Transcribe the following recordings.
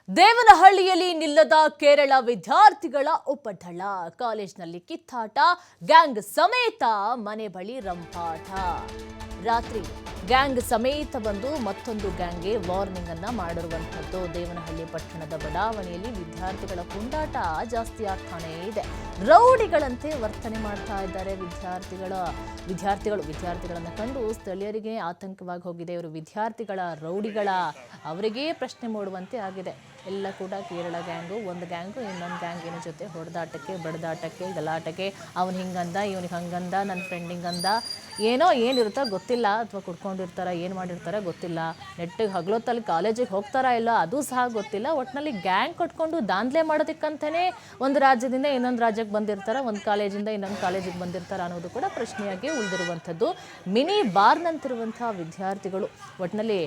ದೇವನಹಳ್ಳಿಯಲ್ಲಿ ನಿಲ್ಲದ ಕೇರಳ ವಿದ್ಯಾರ್ಥಿಗಳ ಉಪಟಳ. ಕಾಲೇಜಿನಲ್ಲಿ ಕಿತ್ತಾಟ, ಗ್ಯಾಂಗ್ ಸಮೇತ ಮನೆ ಬಳಿ ರಂಪಾಟ. ರಾತ್ರಿ ಗ್ಯಾಂಗ್ ಸಮೇತ ಬಂದು ಮತ್ತೊಂದು ಗ್ಯಾಂಗ್ಗೆ ವಾರ್ನಿಂಗ್ ಅನ್ನ ಮಾಡಿರುವಂಥದ್ದು. ದೇವನಹಳ್ಳಿ ಪಟ್ಟಣದ ಬಡಾವಣೆಯಲ್ಲಿ ವಿದ್ಯಾರ್ಥಿಗಳ ಪುಂಡಾಟ ಜಾಸ್ತಿ ಆಗ್ತಾನೇ ಇದೆ. ರೌಡಿಗಳಂತೆ ವರ್ತನೆ ಮಾಡ್ತಾ ಇದ್ದಾರೆ ವಿದ್ಯಾರ್ಥಿಗಳನ್ನ ಕಂಡು ಸ್ಥಳೀಯರಿಗೆ ಆತಂಕವಾಗಿ ಹೋಗಿದೆ. ಇವರು ವಿದ್ಯಾರ್ಥಿಗಳ ರೌಡಿಗಳ ಅವರಿಗೇ ಪ್ರಶ್ನೆ ಮೂಡುವಂತೆ ಆಗಿದೆ. ಎಲ್ಲ ಕೂಡ ಕೇರಳ ಗ್ಯಾಂಗು, ಒಂದು ಗ್ಯಾಂಗು ಇನ್ನೊಂದು ಗ್ಯಾಂಗಿನ ಜೊತೆ ಹೊಡೆದಾಟಕ್ಕೆ, ಬಡದಾಟಕ್ಕೆ, ಗಲಾಟಕ್ಕೆ. ಅವನು ಹಿಂಗಂದ, ಇವನಿಗೆ ಹಂಗಂದ, ನನ್ನ ಫ್ರೆಂಡ್ ಹಿಂಗಂದ, ಏನಿರುತ್ತೋ ಗೊತ್ತಿಲ್ಲ, ಅಥವಾ ಕುಡ್ಕೊಂಡಿರ್ತಾರ, ಏನು ಮಾಡಿರ್ತಾರೆ ಗೊತ್ತಿಲ್ಲ. ನೆಟ್ಟಿಗೆ ಹಗಲೊತ್ತಲ್ಲಿ ಕಾಲೇಜಿಗೆ ಹೋಗ್ತಾರಾ ಇಲ್ಲ ಅದು ಸಹ ಗೊತ್ತಿಲ್ಲ. ಒಟ್ಟಿನಲ್ಲಿ ಗ್ಯಾಂಗ್ ಕಟ್ಕೊಂಡು ದಾಂಧಲೆ ಮಾಡೋದಕ್ಕಂತಲೇ ಒಂದು ರಾಜ್ಯದಿಂದ ಇನ್ನೊಂದು ರಾಜ್ಯಕ್ಕೆ ಬಂದಿರ್ತಾರೆ, ಒಂದು ಕಾಲೇಜಿಂದ ಇನ್ನೊಂದು ಕಾಲೇಜಿಗೆ ಬಂದಿರ್ತಾರೆ ಅನ್ನೋದು ಕೂಡ ಪ್ರಶ್ನೆಯಾಗಿ ಉಳಿದಿರುವಂಥದ್ದು. ಮಿನಿ ಬಾರ್ನಂತಿರುವಂಥ ವಿದ್ಯಾರ್ಥಿಗಳು ಒಟ್ಟಿನಲ್ಲಿ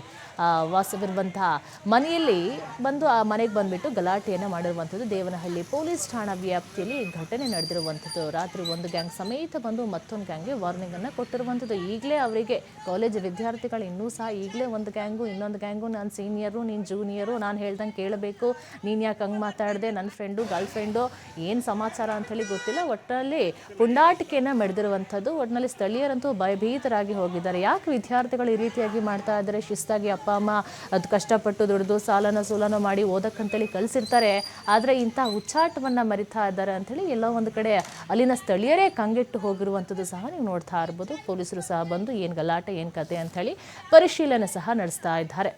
ವಾಸವಿರುವಂತಹ ಮನೆಯಲ್ಲಿ ಬಂದು ಆ ಮನೆಗೆ ಬಂದುಬಿಟ್ಟು ಗಲಾಟೆಯನ್ನು ಮಾಡಿರುವಂಥದ್ದು. ದೇವನಹಳ್ಳಿ ಪೊಲೀಸ್ ಠಾಣಾ ವ್ಯಾಪ್ತಿಯಲ್ಲಿ ಘಟನೆ ನಡೆದಿರುವಂಥದ್ದು. ರಾತ್ರಿ ಒಂದು ಗ್ಯಾಂಗ್ ಸಮೇತ ಬಂದು ಮತ್ತೊಂದು ಗ್ಯಾಂಗ್ಗೆ ವಾರ್ನಿಂಗನ್ನು ಕೊಟ್ಟಿರುವಂಥದ್ದು. ಈಗಲೇ ಅವರಿಗೆ ಕಾಲೇಜ್ ವಿದ್ಯಾರ್ಥಿಗಳು ಇನ್ನೂ ಸಹ ಈಗಲೇ ಒಂದು ಗ್ಯಾಂಗು ಇನ್ನೊಂದು ಗ್ಯಾಂಗು, ನಾನು ಸೀನಿಯರು, ನೀನು ಜೂನಿಯರು, ನಾನು ಹೇಳ್ದಂಗೆ ಕೇಳಬೇಕು, ನೀನು ಯಾಕೆ ಹಂಗೆ ಮಾತಾಡಿದೆ, ನನ್ನ ಫ್ರೆಂಡು ಗರ್ಲ್ ಫ್ರೆಂಡು, ಏನು ಸಮಾಚಾರ ಅಂಥೇಳಿ ಗೊತ್ತಿಲ್ಲ. ಒಟ್ಟಿನಲ್ಲಿ ಪುಂಡಾಟಿಕೆಯನ್ನು ಮೆಡೆದಿರುವಂಥದ್ದು. ಒಟ್ಟಿನಲ್ಲಿ ಸ್ಥಳೀಯರಂತೂ ಭಯಭೀತರಾಗಿ ಹೋಗಿದ್ದಾರೆ. ಯಾಕೆ ವಿದ್ಯಾರ್ಥಿಗಳು ಈ ರೀತಿಯಾಗಿ ಮಾಡ್ತಾ ಇದ್ದಾರೆ? ಶಿಸ್ತಾಗಿ ಅಪ್ಪ ಅಮ್ಮ ಅದು ಕಷ್ಟಪಟ್ಟು ದುಡಿದು ಸಾಲನೋ ಮಾಡಿ ಓದಕ್ಕಂತೇಳಿ ಕಳಿಸಿರ್ತಾರೆ, ಆದರೆ ಇಂಥ ಹುಚ್ಚಾಟವನ್ನು ಮರಿತಾ ಇದ್ದಾರೆ ಅಂಥೇಳಿ ಎಲ್ಲೋ ಒಂದು ಕಡೆ ಅಲ್ಲಿನ ಸ್ಥಳೀಯರೇ ಕಂಗೆಟ್ಟು ಹೋಗಿರುವಂಥದ್ದು ಸಹ ನೀವು ನೋಡ್ತಾ ಇರ್ಬೋದು. ಪೊಲೀಸರು ಸಹ ಬಂದು ಏನು ಗಲಾಟೆ, ಏನು ಕತೆ ಅಂಥೇಳಿ ಪರಿಶೀಲನೆ ಸಹ ನಡೆಸ್ತಾ ಇದ್ದಾರೆ.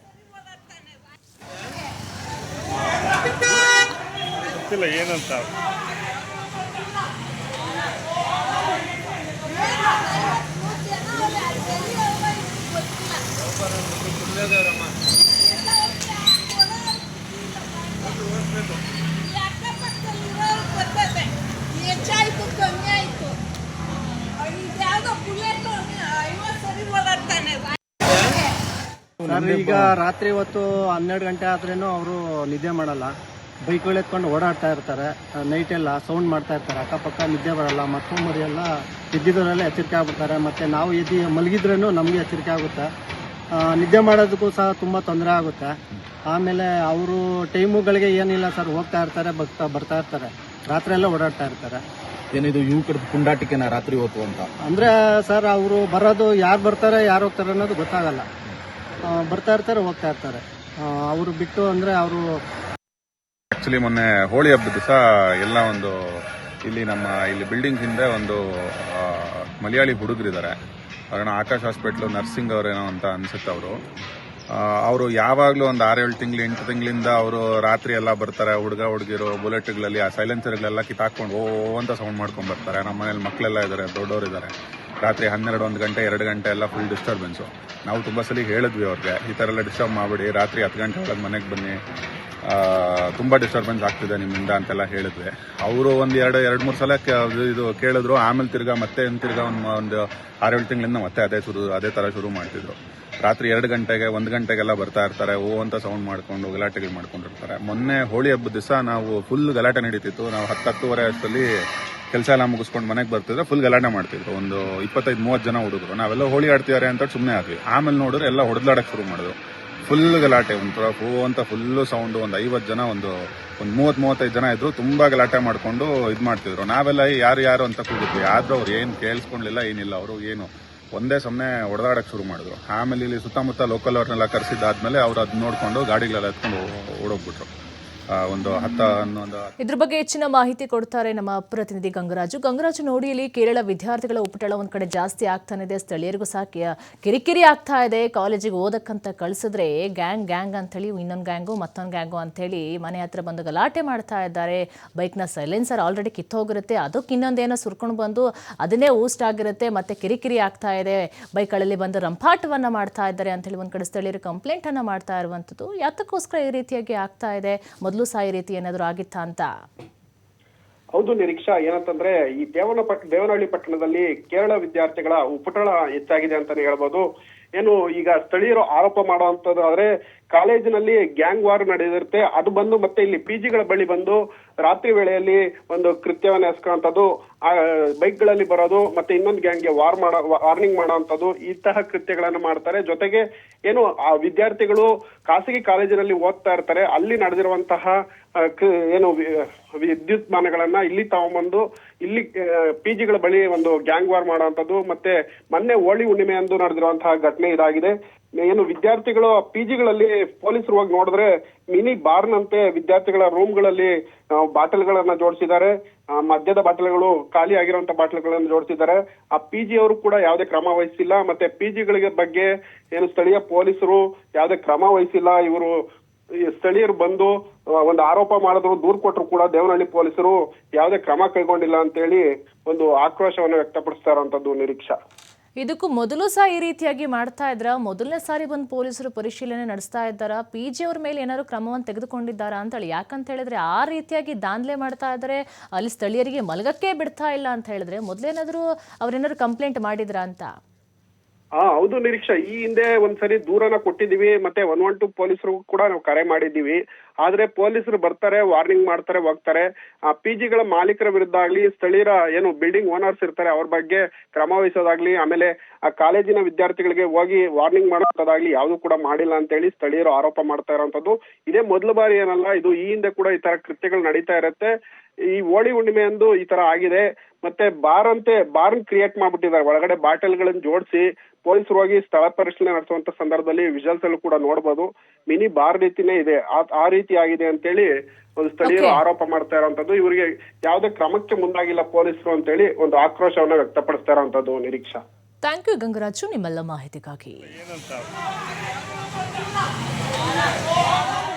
ಈಗ ರಾತ್ರಿ ಹೊತ್ತು 12 ಗಂಟೆ ಆದ್ರೇನು ಅವರು ನಿದ್ದೆ ಮಾಡಲ್ಲ, ಬೈಕ್ಗಳು ಎತ್ಕೊಂಡು ಓಡಾಡ್ತಾ ಇರ್ತಾರೆ. ನೈಟ್ ಎಲ್ಲ ಸೌಂಡ್ ಮಾಡ್ತಾ ಇರ್ತಾರೆ, ಅಕ್ಕಪಕ್ಕ ನಿದ್ದೆ ಬರಲ್ಲ. ಮಕ್ಕಳು ಮರಿಯೆಲ್ಲ ಎದ್ದಿದ್ದವರೆಲ್ಲ ಎಚ್ಚರಿಕೆ ಆಗ್ಬಿಡ್ತಾರೆ. ಮತ್ತು ನಾವು ಮಲಗಿದ್ರೂ ನಮಗೆ ಎಚ್ಚರಿಕೆ ಆಗುತ್ತೆ. ನಿದ್ದೆ ಮಾಡೋದಕ್ಕೂ ಸಹ ತುಂಬ ತೊಂದರೆ ಆಗುತ್ತೆ. ಆಮೇಲೆ ಅವರು ಟೈಮುಗಳಿಗೆ ಏನಿಲ್ಲ ಸರ್, ಹೋಗ್ತಾ ಇರ್ತಾರೆ, ಬರ್ತಾ ಇರ್ತಾರೆ, ರಾತ್ರಿ ಎಲ್ಲ ಓಡಾಡ್ತಾ ಇರ್ತಾರೆ. ಏನಿದು ಯುವಕರ ಪುಂಡಾಟಿಕೆನ ರಾತ್ರಿ ಹೊತ್ತು ಅಂತ ಅಂದರೆ ಸರ್, ಅವರು ಬರೋದು ಯಾರು ಬರ್ತಾರೆ ಯಾರು ಹೋಗ್ತಾರೆ ಅನ್ನೋದು ಗೊತ್ತಾಗಲ್ಲ. ಬರ್ತಾ ಇರ್ತಾರೆ, ಹೋಗ್ತಾ ಇರ್ತಾರೆ. ಅವರು ಬಿಟ್ಟು ಅಂದರೆ ಅವರು ಆಕ್ಚುಲಿ ಮೊನ್ನೆ ಹೋಳಿ ಹಬ್ಬದ ದಿವಸ ಎಲ್ಲ ಒಂದು ಇಲ್ಲಿ ಬಿಲ್ಡಿಂಗ್ ಹಿಂದೆ ಒಂದು ಮಲಯಾಳಿ ಹುಡುಗರಿದ್ದಾರೆ. ಅವ್ರನ್ನ ಆಕಾಶ್ ಹಾಸ್ಪಿಟ್ಲು ನರ್ಸಿಂಗ್ ಅವರೇನೋ ಅಂತ ಅನ್ಸುತ್ತೆ. ಅವರು ಯಾವಾಗಲೂ ಒಂದು 6-7 ತಿಂಗಳು 8 ತಿಂಗಳಿಂದ ಅವರು ರಾತ್ರಿ ಎಲ್ಲ ಬರ್ತಾರೆ. ಹುಡುಗಿರು ಬುಲೆಟ್ಗಳಲ್ಲಿ ಆ ಸೈಲೆನ್ಸರ್ಗಳೆಲ್ಲ ಕಿತ್ತಾಕೊಂಡು ಅಂತ ಸೌಂಡ್ ಮಾಡ್ಕೊಂಡು ಬರ್ತಾರೆ. ನಮ್ಮ ಮನೇಲಿ ಮಕ್ಕಳೆಲ್ಲ ಇದ್ದಾರೆ, ದೊಡ್ಡವರು ಇದ್ದಾರೆ. ರಾತ್ರಿ 12, 1 ಗಂಟೆ 2 ಗಂಟೆ ಎಲ್ಲ ಫುಲ್ ಡಿಸ್ಟರ್ಬೆನ್ಸು. ನಾವು ತುಂಬ ಸಲ ಹೇಳಿದ್ವಿ ಅವ್ರಿಗೆ, ಈ ಥರ ಎಲ್ಲ ಡಿಸ್ಟರ್ಬ್ ಮಾಡಬೇಡಿ, ರಾತ್ರಿ 10 ಗಂಟೆ ಒಳಗೆ ಮನೆಗೆ ಬನ್ನಿ, ತುಂಬ ಡಿಸ್ಟರ್ಬೆನ್ಸ್ ಆಗ್ತಿದೆ ನಿಮ್ಮಿಂದ ಅಂತೆಲ್ಲ ಹೇಳಿದ್ವಿ. ಅವರು ಒಂದು 2-3 ಸಲ ಇದು ಕೇಳಿದ್ರು. ಆಮೇಲೆ ತಿರ್ಗಾ ಒಂದು 6-7 ತಿಂಗಳಿಂದ ಮತ್ತೆ ಅದೇ ಥರ ಶುರು ಮಾಡ್ತಿದ್ರು. ರಾತ್ರಿ 2 ಗಂಟೆಗೆ 1 ಗಂಟೆಗೆಲ್ಲ ಬರ್ತಾ ಇರ್ತಾರೆ, ಅಂತ ಸೌಂಡ್ ಮಾಡ್ಕೊಂಡು ಗಲಾಟೆಗಳು ಮಾಡ್ಕೊಂಡಿರ್ತಾರೆ. ಮೊನ್ನೆ ಹೋಳಿ ಹಬ್ಬದ ದಿವಸ ನಾವು ಫುಲ್ ಗಲಾಟೆ ನಡೀತಿತ್ತು. ನಾವು 10-10:30 ಅಷ್ಟರಲ್ಲಿ ಕೆಲಸ ಎಲ್ಲ ಮುಗಿಸ್ಕೊಂಡು ಮನೆಗೆ ಬರ್ತಿದ್ರೆ ಫುಲ್ ಗಲಾಟೆ ಮಾಡ್ತಿದ್ರು. ಒಂದು 25-30 ಜನ ಹುಡುಗರು. ನಾವೆಲ್ಲ ಹೋಳಿ ಆಡ್ತಿದ್ದಾರೆ ಅಂತ ಸುಮ್ಮನೆ ಆದ್ವಿ. ಆಮೇಲೆ ನೋಡಿದ್ರೆ ಎಲ್ಲ ಹೊಡೆದಾಡಕ್ಕೆ ಶುರು ಮಾಡಿದ್ರು. ಫುಲ್ ಗಲಾಟೆ, ಒಂಥರ ಅಂತ ಫುಲ್ಲು ಸೌಂಡು. ಒಂದು 50 ಜನ, ಒಂದು 30-35 ಜನ ಇದ್ರು. ತುಂಬಾ ಗಲಾಟೆ ಮಾಡ್ಕೊಂಡು ಇದು ಮಾಡ್ತಿದ್ರು. ನಾವೆಲ್ಲ ಯಾರು ಅಂತ ಕೂಗಿದ್ವಿ. ಆದ್ರೂ ಅವ್ರು ಏನು ಕೇಳಿಸ್ಕೊಂಡ್ಲಿಲ್ಲ, ಏನಿಲ್ಲ. ಅವರು ಒಂದೇ ಸಮನೆ ಹೊಡೆದಾಡಕ್ಕೆ ಶುರು ಮಾಡಿದ್ರು. ಆಮೇಲೆ ಇಲ್ಲಿ ಸುತ್ತಮುತ್ತ ಲೋಕಲ್ ಅವ್ರನ್ನೆಲ್ಲ ಕರೆಸಿದ್ದಾದ್ಮೇಲೆ ಅವ್ರು ಅದನ್ನ ನೋಡ್ಕೊಂಡು ಗಾಡಿಗಳೆಲ್ಲ ಎತ್ಕೊಂಡು ಓಡೋಗ್ಬಿಟ್ರು. ಇದ್ರ ಬಗ್ಗೆ ಹೆಚ್ಚಿನ ಮಾಹಿತಿ ಕೊಡ್ತಾರೆ ನಮ್ಮ ಪ್ರತಿನಿಧಿ ಗಂಗರಾಜು. ನೋಡಿ, ಇಲ್ಲಿ ಕೇರಳ ವಿದ್ಯಾರ್ಥಿಗಳ ಉಪಟಳ ಒಂದ್ ಕಡೆ ಜಾಸ್ತಿ ಆಗ್ತಾನೆ ಇದೆ. ಸ್ಥಳೀಯರಿಗೂ ಸಹ ಕಿರಿಕಿರಿ ಆಗ್ತಾ ಇದೆ. ಕಾಲೇಜಿಗೆ ಓದಕ್ಕಂತ ಕಳಿಸಿದ್ರೆ ಗ್ಯಾಂಗ್ ಅಂತೇಳಿ ಇನ್ನೊಂದು ಗ್ಯಾಂಗು ಮತ್ತೊಂದು ಗ್ಯಾಂಗು ಅಂತೇಳಿ ಮನೆ ಹತ್ರ ಬಂದು ಗಲಾಟೆ ಮಾಡ್ತಾ ಇದ್ದಾರೆ. ಬೈಕ್ನ ಸೈಲೆನ್ಸರ್ ಆಲ್ರೆಡಿ ಕಿತ್ತೋಗಿರುತ್ತೆ, ಅದಕ್ಕೆ ಇನ್ನೊಂದೇನೋ ಸುರ್ಕೊಂಡು ಬಂದು ಅದನ್ನೇ ಊಸ್ಟ್ ಆಗಿರುತ್ತೆ, ಮತ್ತೆ ಕಿರಿಕಿರಿ ಆಗ್ತಾ ಇದೆ. ಬೈಕ್ಗಳಲ್ಲಿ ಬಂದು ರಂಪಾಟವನ್ನ ಮಾಡ್ತಾ ಇದ್ದಾರೆ ಅಂತೇಳಿ ಒಂದ್ ಕಡೆ ಸ್ಥಳೀಯರು ಕಂಪ್ಲೇಂಟ್ ಅನ್ನ ಮಾಡ್ತಾ ಇರುವಂಥದ್ದು. ಯಾತಕ್ಕೋಸ್ಕರ ಈ ರೀತಿಯಾಗಿ ಆಗ್ತಾ ಇದೆ? ಮೊದಲು ಸಹ ಈ ರೀತಿ ಏನಾದರೂ ಆಗಿತ್ತಾ ಅಂತ? ಹೌದು ನಿರೀಕ್ಷಾ, ಏನಂತಂದ್ರೆ ಈ ದೇವನಹಳ್ಳಿ ಪಟ್ಟಣದಲ್ಲಿ ಕೇರಳ ವಿದ್ಯಾರ್ಥಿಗಳ ಉಪಟಳ ಹೆಚ್ಚಾಗಿದೆ ಅಂತಾನೆ ಹೇಳ್ಬೋದು. ಏನು ಈಗ ಸ್ಥಳೀಯರು ಆರೋಪ ಮಾಡುವಂತದ್ದು ಆದ್ರೆ ಕಾಲೇಜಿನಲ್ಲಿ ಗ್ಯಾಂಗ್ ವಾರ್ ನಡೆದಿರುತ್ತೆ. ಅದು ಬಂದು ಮತ್ತೆ ಇಲ್ಲಿ ಪಿಜಿಗಳ ಬಳಿ ಬಂದು ರಾತ್ರಿ ವೇಳೆಯಲ್ಲಿ ಒಂದು ಕೃತ್ಯವನ್ನ ಎಸ್ಕೊಳ್ಳುವಂಥದ್ದು, ಆ ಬೈಕ್ಗಳಲ್ಲಿ ಬರೋದು, ಮತ್ತೆ ಇನ್ನೊಂದು ಗ್ಯಾಂಗ್ಗೆ ವಾರ್ನಿಂಗ್ ಮಾಡೋವಂಥದ್ದು, ಇಂತಹ ಕೃತ್ಯಗಳನ್ನ ಮಾಡ್ತಾರೆ. ಜೊತೆಗೆ ಏನು ಆ ವಿದ್ಯಾರ್ಥಿಗಳು ಖಾಸಗಿ ಕಾಲೇಜಿನಲ್ಲಿ ಓದ್ತಾ ಇರ್ತಾರೆ, ಅಲ್ಲಿ ನಡೆದಿರುವಂತಹ ಏನು ವಿದ್ಯುನ್ಮಾನಗಳನ್ನ ಇಲ್ಲಿ ತಗೊಂಡ್ಬಂದು ಇಲ್ಲಿ ಪಿಜಿಗಳ ಬಳಿ ಒಂದು ಗ್ಯಾಂಗ್ ವಾರ್ ಮಾಡುವಂಥದ್ದು. ಮತ್ತೆ ಮೊನ್ನೆ ಹೋಳಿ ಹುಣ್ಣಿಮೆ ಎಂದು ನಡೆದಿರುವಂತಹ ಘಟನೆ ಇದಾಗಿದೆ. ಏನು ವಿದ್ಯಾರ್ಥಿಗಳು ಪಿಜಿಗಳಲ್ಲಿ ಪೊಲೀಸರು ಹೋಗಿ ನೋಡಿದ್ರೆ ಮಿನಿ ಬಾರ್ನಂತೆ ವಿದ್ಯಾರ್ಥಿಗಳ ರೂಮ್ಗಳಲ್ಲಿ ಬಾಟಲ್ಗಳನ್ನ ಜೋಡಿಸಿದ್ದಾರೆ. ಮದ್ಯದ ಬಾಟಲ್ಗಳು, ಖಾಲಿ ಆಗಿರುವಂತ ಬಾಟಲ್ಗಳನ್ನು ಜೋಡಿಸಿದ್ದಾರೆ. ಆ ಪಿಜಿ ಅವರು ಕೂಡ ಯಾವುದೇ ಕ್ರಮ ವಹಿಸಿಲ್ಲ. ಮತ್ತೆ ಪಿಜಿಗಳಿಗೆ ಬಗ್ಗೆ ಏನು ಸ್ಥಳೀಯ ಪೊಲೀಸರು ಯಾವುದೇ ಕ್ರಮ ವಹಿಸಿಲ್ಲ. ಇವರು ಸ್ಥಳೀಯರು ಬಂದು ಒಂದು ಆರೋಪ ಮಾಡಿದ್ರು, ದೂರು ಕೊಟ್ಟರು ಕೂಡ ದೇವನಹಳ್ಳಿ ಪೊಲೀಸರು ಯಾವುದೇ ಕ್ರಮ ಕೈಗೊಂಡಿಲ್ಲ ಅಂತೇಳಿ ಒಂದು ಆಕ್ರೋಶವನ್ನು ವ್ಯಕ್ತಪಡಿಸ್ತಾ ಇರುವಂತದ್ದು ನಿರೀಕ್ಷಾ. ಇದಕ್ಕೂ ಮೊದಲು ಸಹ ಈ ರೀತಿಯಾಗಿ ಮಾಡ್ತಾ ಇದ್ರ? ಮೊದಲನೇ ಸಾರಿ ಬಂದು ಪೊಲೀಸರು ಪರಿಶೀಲನೆ ನಡೆಸ್ತಾ ಇದ್ದಾರಾ? ಪಿಜಿ ಅವ್ರ ಮೇಲೆ ಏನಾದ್ರು ಕ್ರಮವನ್ನು ತೆಗೆದುಕೊಂಡಿದ್ದಾರಾ ಅಂತೇಳಿ? ಯಾಕಂತ ಹೇಳಿದ್ರೆ ಆ ರೀತಿಯಾಗಿ ದಾಂಧಲೆ ಮಾಡ್ತಾ ಇದ್ದಾರೆ, ಅಲ್ಲಿ ಸ್ಥಳೀಯರಿಗೆ ಮಲಗಕ್ಕೆ ಬಿಡ್ತಾ ಇಲ್ಲ ಅಂತ ಹೇಳಿದ್ರೆ ಮೊದಲೇನಾದ್ರು ಅವ್ರೇನಾದ್ರು ಕಂಪ್ಲೇಂಟ್ ಮಾಡಿದ್ರಾ ಅಂತ? ಹೌದು ನಿರೀಕ್ಷಾ, ಈ ಹಿಂದೆ ಒಂದ್ಸರಿ ದೂರನ ಕೊಟ್ಟಿದೀವಿ. ಮತ್ತೆ 112 ಪೊಲೀಸರು ಕೂಡ ನಾವು ಕರೆ ಮಾಡಿದ್ದೀವಿ. ಆದ್ರೆ ಪೊಲೀಸರು ಬರ್ತಾರೆ, ವಾರ್ನಿಂಗ್ ಮಾಡ್ತಾರೆ, ಹೋಗ್ತಾರೆ. ಆ ಪಿಜಿಗಳ ಮಾಲೀಕರ ವಿರುದ್ಧ ಆಗ್ಲಿ, ಸ್ಥಳೀಯರ ಏನು ಬಿಲ್ಡಿಂಗ್ ಓನರ್ಸ್ ಇರ್ತಾರೆ ಅವ್ರ ಬಗ್ಗೆ ಕ್ರಮ ವಹಿಸೋದಾಗ್ಲಿ, ಆಮೇಲೆ ಆ ಕಾಲೇಜಿನ ವಿದ್ಯಾರ್ಥಿಗಳಿಗೆ ಹೋಗಿ ವಾರ್ನಿಂಗ್ ಮಾಡೋದಾಗ್ಲಿ ಯಾವ್ದು ಕೂಡ ಮಾಡಿಲ್ಲ ಅಂತ ಹೇಳಿ ಸ್ಥಳೀಯರು ಆರೋಪ ಮಾಡ್ತಾ ಇರೋಂಥದ್ದು. ಇದೇ ಮೊದಲ ಬಾರಿ ಏನಲ್ಲ, ಇದು ಈ ಹಿಂದೆ ಕೂಡ ಈ ತರ ಕೃತ್ಯಗಳು ನಡೀತಾ ಇರುತ್ತೆ. ಈ ಹೋಳಿ ಹುಣ್ಣಿಮೆ ಎಂದು ಈ ತರ ಆಗಿದೆ. ಮತ್ತೆ ಬಾರ್ನ್ ಕ್ರಿಯೇಟ್ ಮಾಡ್ಬಿಟ್ಟಿದ್ದಾರೆ, ಒಳಗಡೆ ಬಾಟಲ್ಗಳನ್ನ ಜೋಡಿಸಿ ಪೊಲೀಸರು ಹೋಗಿ ಸ್ಥಳ ಪರಿಶೀಲನೆ ನಡೆಸುವಂತ ಸಂದರ್ಭದಲ್ಲಿ ವಿಜುವಲ್ಸ್ ಅಲ್ಲೂ ಕೂಡ ನೋಡಬಹುದು. ಮಿನಿ ಬಾರ್ ರೀತಿನೇ ಇದೆ, ಆ ರೀತಿ ಆಗಿದೆ ಅಂತೇಳಿ ಒಂದು ಸ್ಥಳೀಯರು ಆರೋಪ ಮಾಡ್ತಾ ಇರೋಂಥದ್ದು. ಇವರಿಗೆ ಯಾವುದೇ ಕ್ರಮಕ್ಕೆ ಮುಂದಾಗಿಲ್ಲ ಪೊಲೀಸರು ಅಂತೇಳಿ ಒಂದು ಆಕ್ರೋಶವನ್ನ ವ್ಯಕ್ತಪಡಿಸ್ತಾ ಇರೋಂಥದ್ದು ನಿರೀಕ್ಷಾ. ಥ್ಯಾಂಕ್ ಯು ಗಂಗರಾಜು, ನಿಮ್ಮೆಲ್ಲ ಮಾಹಿತಿಗಾಗಿ.